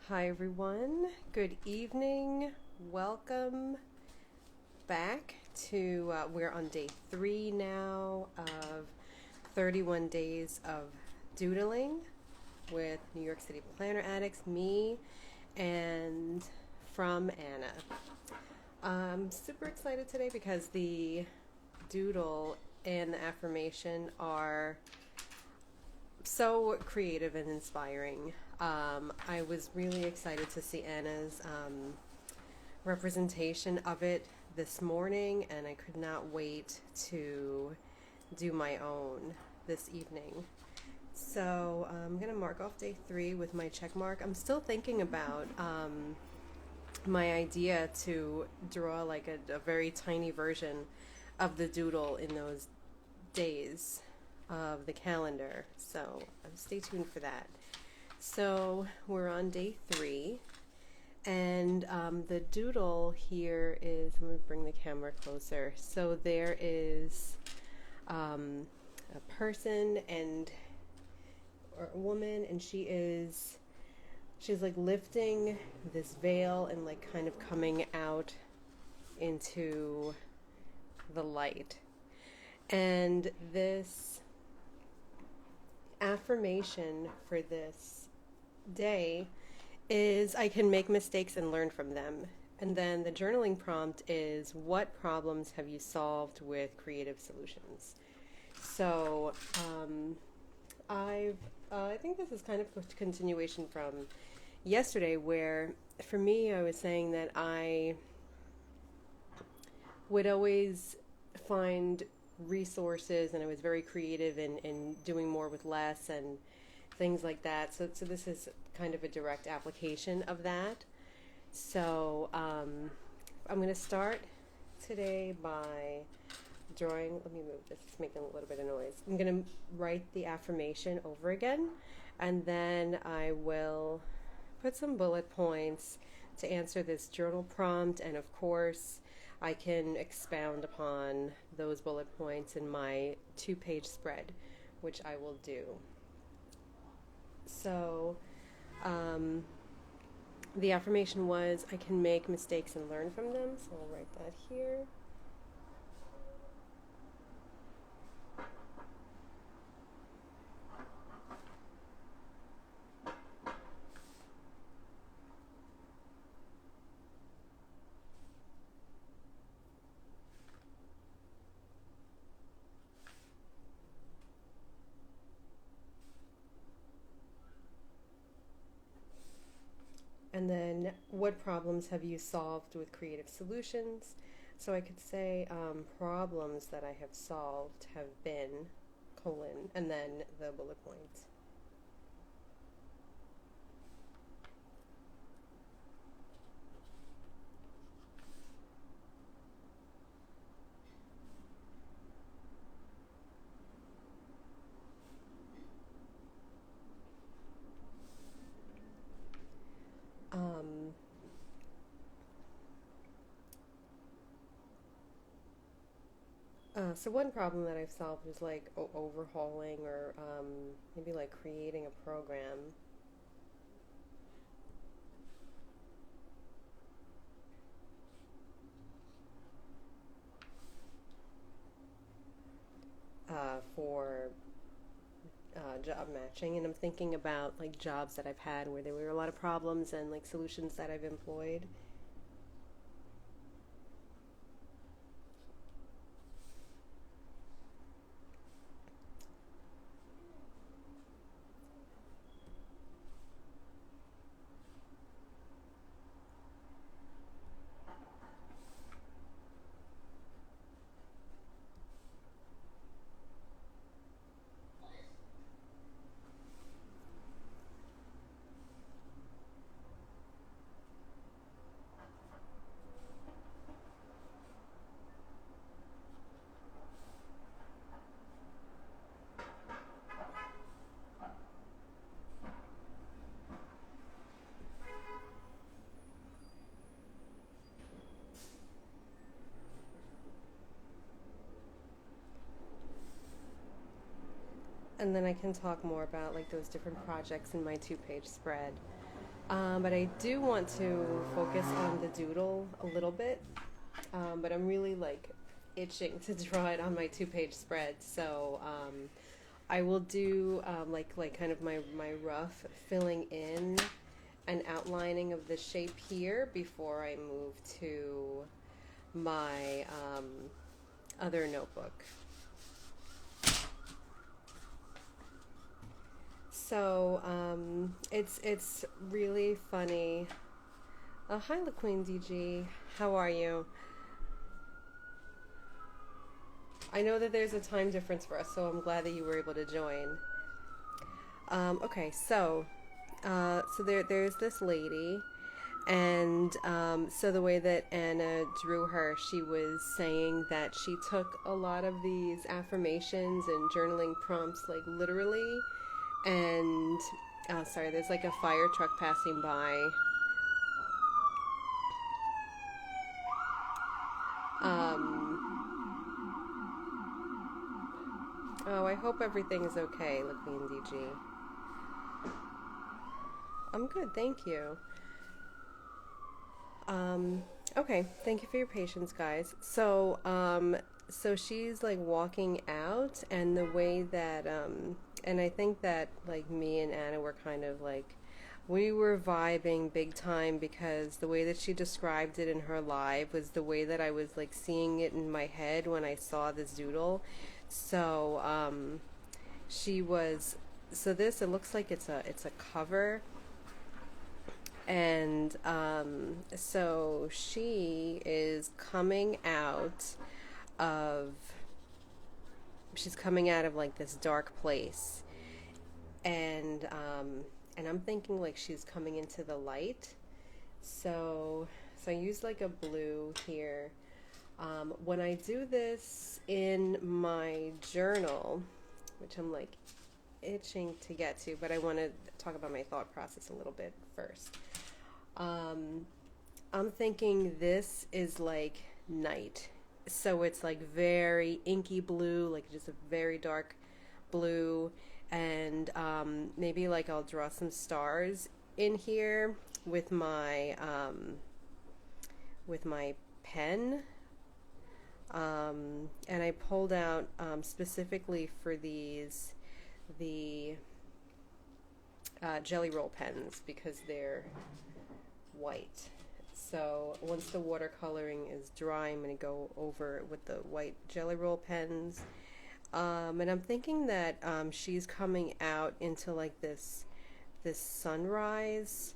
Hi everyone, good evening. Welcome back to, we're on day 3 now of 31 days of doodling with New York City Planner Addicts, me, and from Anna. I'm super excited today because the doodle and the affirmation are so creative and inspiring. I was really excited to see Anna's representation of it this morning, and I could not wait to do my own this evening. So I'm going to mark off day 3 with my check mark. I'm still thinking about my idea to draw like a very tiny version of the doodle in those days of the calendar. So stay tuned for that. So we're on day 3, and the doodle here is, I'm going to bring the camera closer. So there is a person or a woman, and she's like lifting this veil and like kind of coming out into the light. And this affirmation for this day is I can make mistakes and learn from them. And then the journaling prompt is, what problems have you solved with creative solutions? So I think this is kind of a continuation from yesterday, where for me I was saying that I would always find resources, and I was very creative in doing more with less and things like that. So this is kind of a direct application of that. So I'm going to start today by drawing. Let me move this, it's making a little bit of noise. I'm going to write the affirmation over again, and then I will put some bullet points to answer this journal prompt, and of course I can expound upon those bullet points in my 2-page spread, which I will do. So the affirmation was, I can make mistakes and learn from them. So I'll write that here. And then, what problems have you solved with creative solutions? So I could say problems that I have solved have been, colon, and then the bullet points. So one problem that I've solved is like overhauling or maybe like creating a program. For job matching, and I'm thinking about like jobs that I've had where there were a lot of problems and like solutions that I've employed. And then I can talk more about like those different projects in my 2-page spread. But I do want to focus on the doodle a little bit. But I'm really like itching to draw it on my 2-page spread. So I will do like kind of my rough filling in and outlining of the shape here before I move to my other notebook. So it's really funny. Hi, LaQueen DG. How are you? I know that there's a time difference for us, so I'm glad that you were able to join. Okay, so there's this lady, and so the way that Anna drew her, she was saying that she took a lot of these affirmations and journaling prompts like literally, and sorry, there's like a fire truck passing by. Oh, I hope everything is okay, LaQueen DG. I'm good, thank you. Okay, thank you for your patience, guys. So she's like walking out, and the way that, and I think that like me and Anna were kind of like, we were vibing big time because the way that she described it in her live was the way that I was like seeing it in my head when I saw this doodle. So, she was, so this, it looks like it's a cover. And so she is coming out of, she's coming out of like this dark place, and I'm thinking like she's coming into the light. So I use like a blue here. When I do this in my journal, which I'm like itching to get to, but I want to talk about my thought process a little bit first. I'm thinking this is like night. So it's like very inky blue, like just a very dark blue. And maybe like I'll draw some stars in here with my pen. And I pulled out specifically for these the jelly roll pens because they're white. So once the watercoloring is dry, I'm going to go over it with the white jelly roll pens. And I'm thinking that she's coming out into like this sunrise.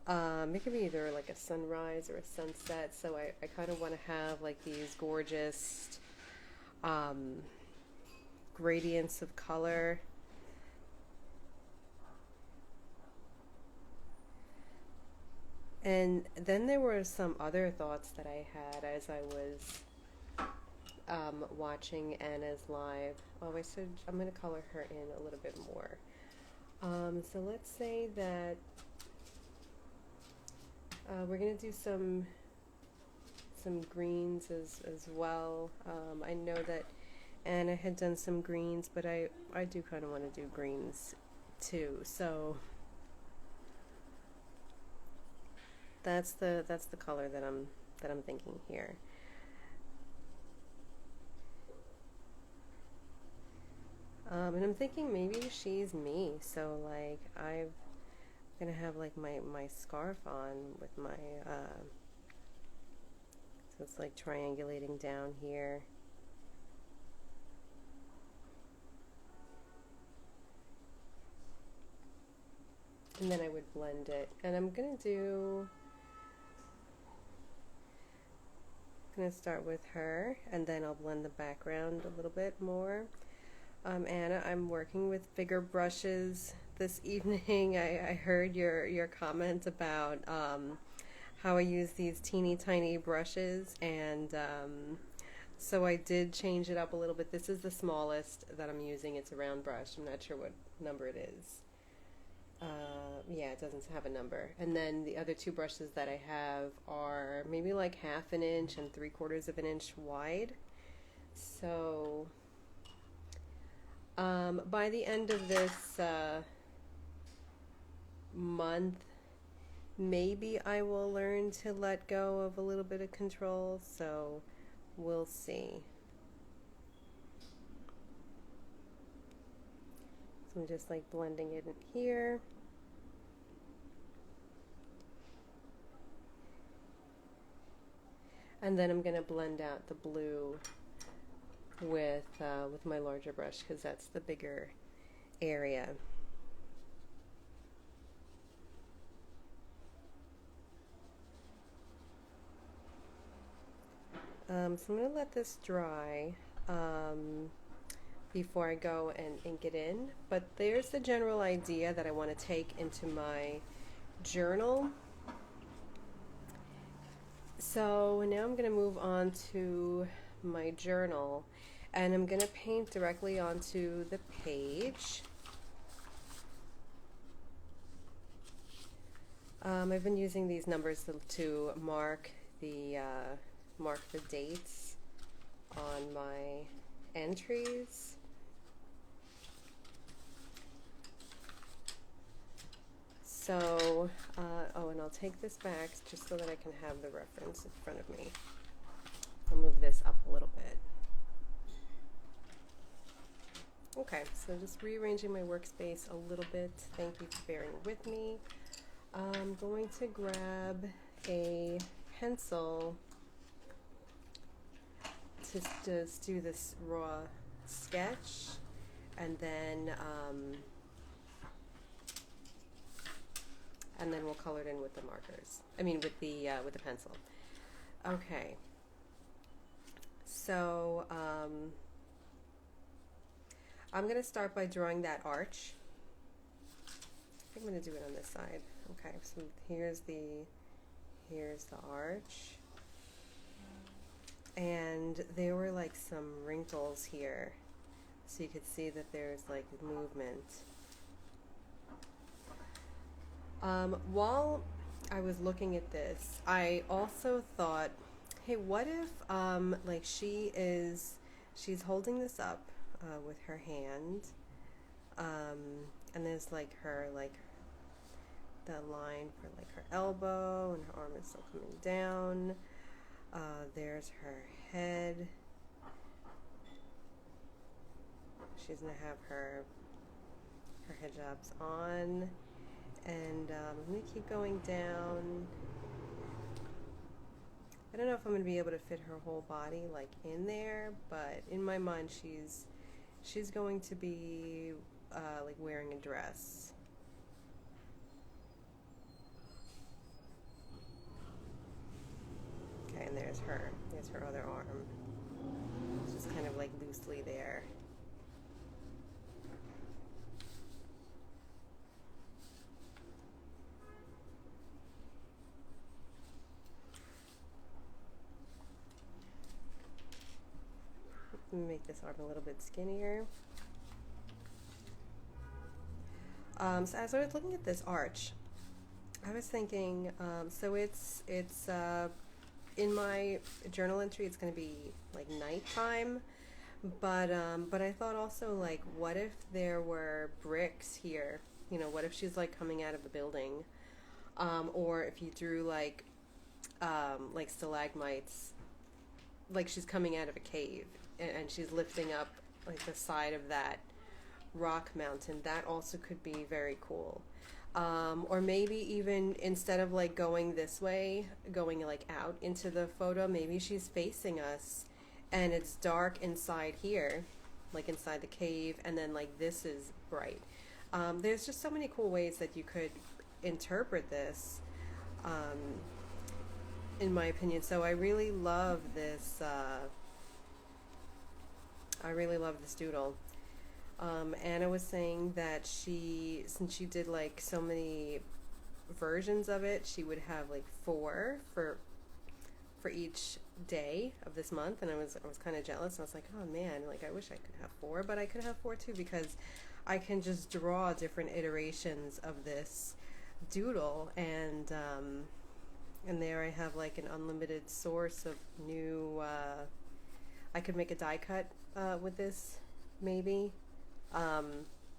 It could be either like a sunrise or a sunset. So I kind of want to have like these gorgeous gradients of color. And then there were some other thoughts that I had as I was watching Anna's live. Oh, I said I'm going to color her in a little bit more. So let's say that we're going to do some greens as well. I know that Anna had done some greens, but I do kind of want to do greens too. So that's the color that I'm thinking here. And I'm thinking maybe she's me. So like I'm gonna have like my scarf on with my so it's like triangulating down here. And then I would blend it. And I'm gonna start with her, and then I'll blend the background a little bit more. Anna, I'm working with bigger brushes this evening. I heard your comment about how I use these teeny tiny brushes, and so I did change it up a little bit. This is the smallest that I'm using. It's a round brush. I'm not sure what number it is. Yeah, it doesn't have a number. And then the other two brushes that I have are maybe like 1/2 inch and 3/4 of an inch wide. So by the end of this month, maybe I will learn to let go of a little bit of control, so we'll see. So I'm just like blending it in here. And then I'm going to blend out the blue with my larger brush, because that's the bigger area. So I'm going to let this dry before I go and ink it in. But there's the general idea that I want to take into my journal. So now I'm going to move on to my journal, and I'm going to paint directly onto the page. I've been using these numbers to mark the dates on my entries. So, oh, and I'll take this back just so that I can have the reference in front of me. I'll move this up a little bit. Okay, so just rearranging my workspace a little bit. Thank you for bearing with me. I'm going to grab a pencil to just do this raw sketch, and then we'll color it in with the markers. I mean, with the pencil. Okay. So I'm going to start by drawing that arch. I think I'm going to do it on this side. Okay. So here's the arch. And there were like some wrinkles here, so you could see that there's like movement. While I was looking at this, I also thought, hey, what if like she's holding this up with her hand, and there's like the line for like her elbow, and her arm is still coming down. There's her head. She's gonna have her hijabs on, and I'm gonna keep going down. I don't know if I'm gonna be able to fit her whole body like in there, but in my mind she's going to be like wearing a dress. Okay, and there's her other arm. It's just kind of like loosely there. Let me make this arm a little bit skinnier. So as I was looking at this arch, I was thinking, so it's in my journal entry, it's going to be like nighttime, but I thought also, like, what if there were bricks here? You know, what if she's like coming out of a building, or if you drew like stalagmites, like she's coming out of a cave and she's lifting up like the side of that rock mountain. That also could be very cool. Or maybe even instead of like going this way, going like out into the photo, maybe she's facing us and it's dark inside here, like inside the cave, and then like this is bright. There's just so many cool ways that you could interpret this, in my opinion. So I really love this. I really love this doodle. Anna was saying that since she did like so many versions of it, she would have like 4 for each day of this month, and I was kind of jealous. I was like, oh man, like I wish I could have 4, but I could have 4 too, because I can just draw different iterations of this doodle, and there I have like an unlimited source of new. I could make a die cut with this, maybe.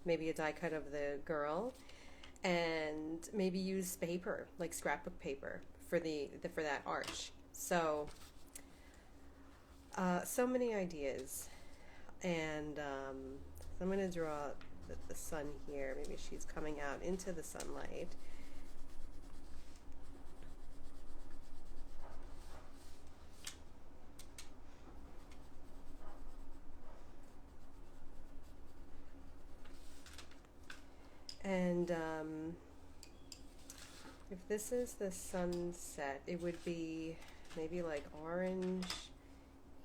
Maybe a die cut of the girl, and maybe use paper, like scrapbook paper, for for that arch. So so many ideas, and so I'm going to draw the sun here. Maybe she's coming out into the sunlight. And if this is the sunset, it would be maybe like orange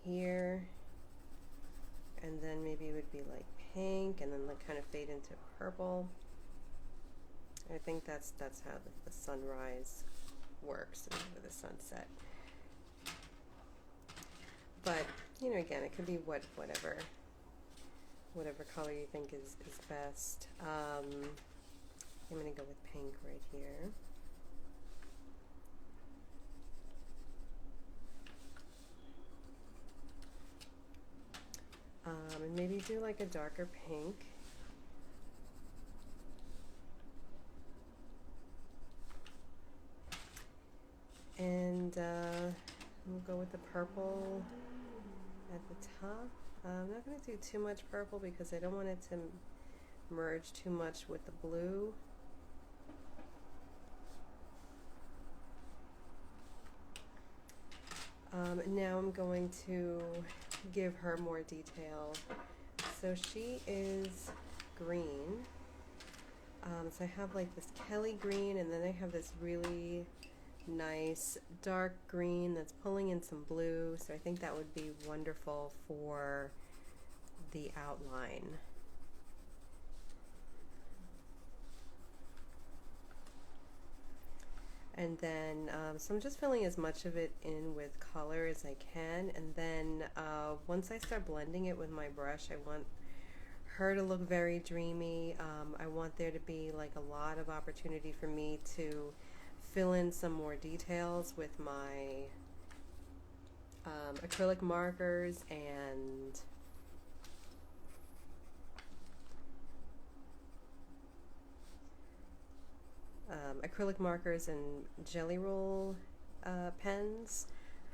here, and then maybe it would be like pink, and then like kind of fade into purple. I think that's how the sunrise works with the sunset. But you know, again, it could be whatever color you think is best. I'm gonna go with pink right here. And maybe do like a darker pink. And we'll go with the purple at the top. I'm not going to do too much purple because I don't want it to merge too much with the blue. Now I'm going to give her more detail. So she is green. So I have like this Kelly green, and then I have this really nice dark green that's pulling in some blue. So I think that would be wonderful for the outline. And then, so I'm just filling as much of it in with color as I can, and then once I start blending it with my brush, I want her to look very dreamy. I want there to be like a lot of opportunity for me to fill in some more details with my acrylic markers and jelly roll pens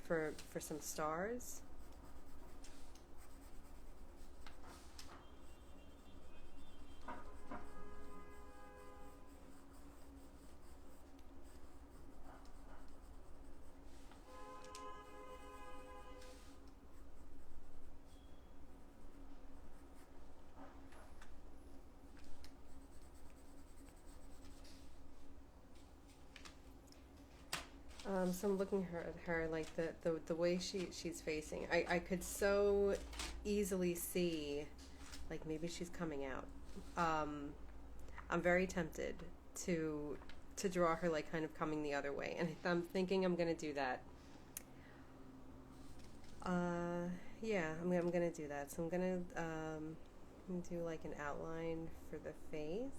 for some stars. So I'm looking at her like the way she's facing. I could so easily see, like maybe she's coming out. I'm very tempted to draw her like kind of coming the other way, and I'm thinking I'm gonna do that. Yeah, I'm gonna do that. So I'm gonna do like an outline for the face.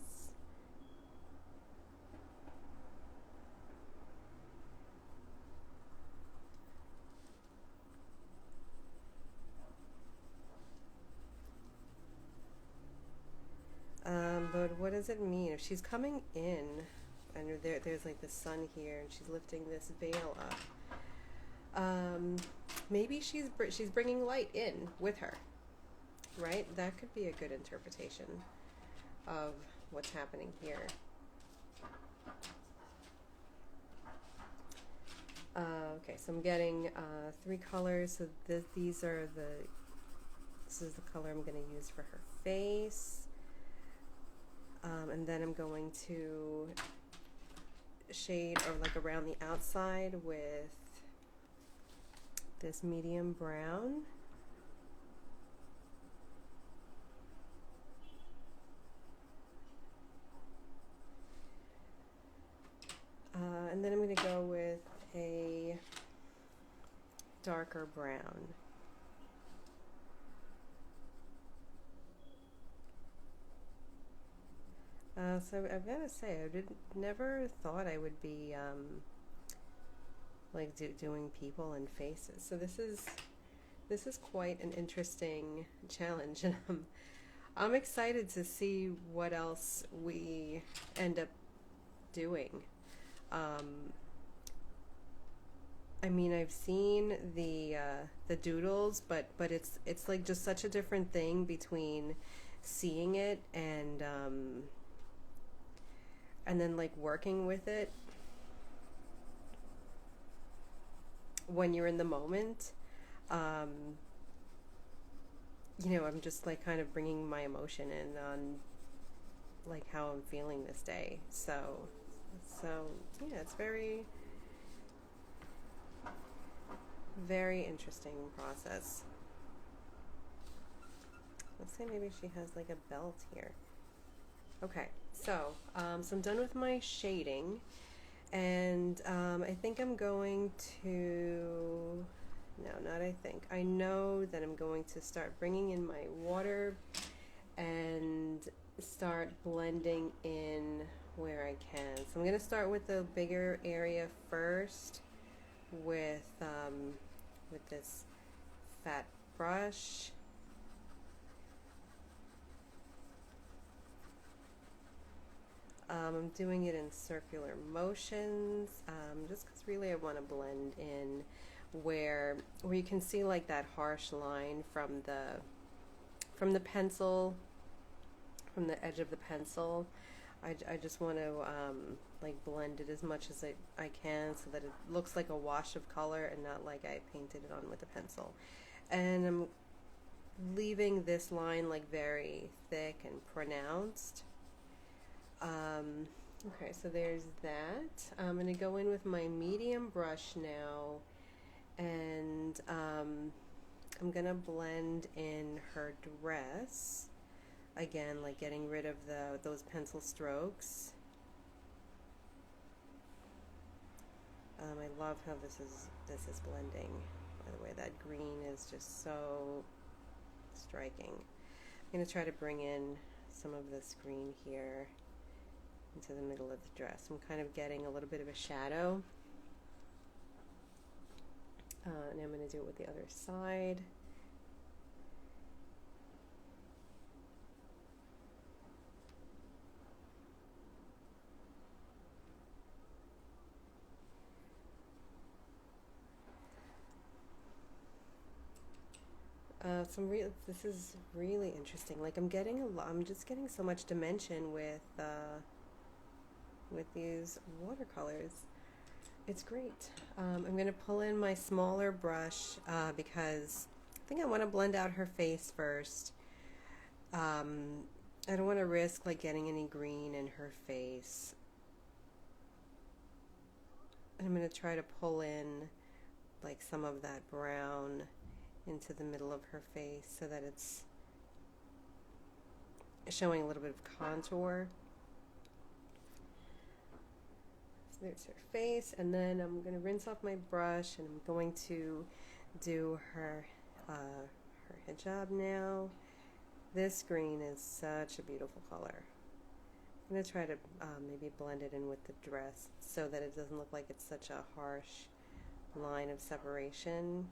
But what does it mean if she's coming in, and there's like the sun here, and she's lifting this veil up? Maybe she's bringing light in with her, right? That could be a good interpretation of what's happening here. Okay, so I'm getting 3 colors. So this is the color I'm going to use for her face. And then I'm going to shade or like around the outside with this medium brown. And then I'm going to go with a darker brown. So I've got to say, never thought I would be like doing people and faces. So this is quite an interesting challenge, and I'm excited to see what else we end up doing. I mean, I've seen the doodles, but it's like just such a different thing between seeing it and then like working with it when you're in the moment. You know, I'm just like kind of bringing my emotion in on like how I'm feeling this day. So yeah, it's very, very interesting process. Let's say maybe she has like a belt here. Okay, so I'm done with my shading, and I think I'm going to, no, not I think, I know that I'm going to start bringing in my water and start blending in where I can. So I'm going to start with the bigger area first with this fat brush. I'm doing it in circular motions, just because really I want to blend in where you can see like that harsh line from the pencil, from the edge of the pencil. I just want to like blend it as much as I can so that it looks like a wash of color and not like I painted it on with a pencil. And I'm leaving this line like very thick and pronounced. Okay, so there's that. I'm going to go in with my medium brush now, and I'm going to blend in her dress. Again, like getting rid of those pencil strokes. I love how this is blending. By the way, that green is just so striking. I'm going to try to bring in some of this green here into the middle of the dress. I'm kind of getting a little bit of a shadow. And I'm going to do it with the other side. This is really interesting. Like I'm just getting so much dimension with these watercolors. It's great. I'm going to pull in my smaller brush because I think I want to blend out her face first. I don't want to risk like getting any green in her face. And I'm going to try to pull in like some of that brown into the middle of her face so that it's showing a little bit of contour. So there's her face, and then I'm going to rinse off my brush and I'm going to do her hijab now. This green is such a beautiful color. I'm going to try to maybe blend it in with the dress so that it doesn't look like it's such a harsh line of separation.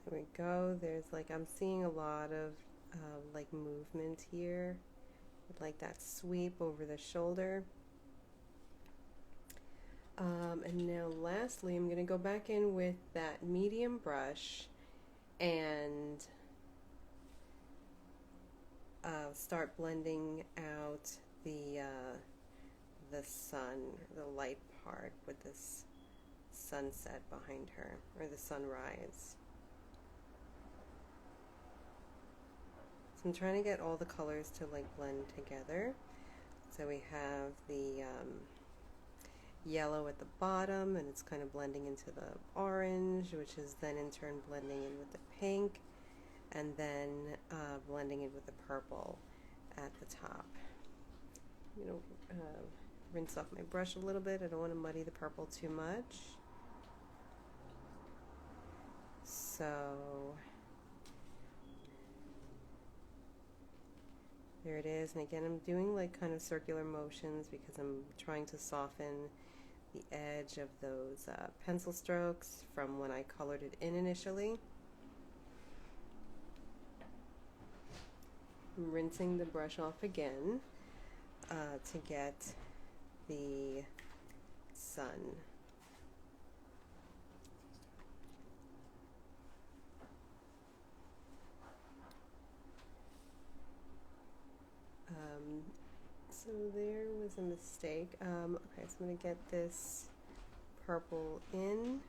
There we go. There's like, I'm seeing a lot of like movement here, with like that sweep over the shoulder. And now lastly, I'm going to go back in with that medium brush and start blending out the sun, the light part with this sunset behind her, or the sunrise. So I'm trying to get all the colors to like blend together. So we have the yellow at the bottom, and it's kind of blending into the orange, which is then in turn blending in with the pink, and then blending in with the purple at the top. You know, rinse off my brush a little bit. I don't want to muddy the purple too much. So there it is. And again, I'm doing like kind of circular motions because I'm trying to soften the edge of those pencil strokes from when I colored it in initially. I'm rinsing the brush off again to get the sun. So there was a mistake. Okay, so I'm going to get this purple in.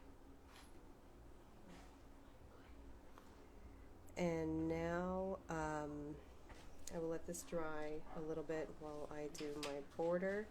And now I will let this dry a little bit while I do my border.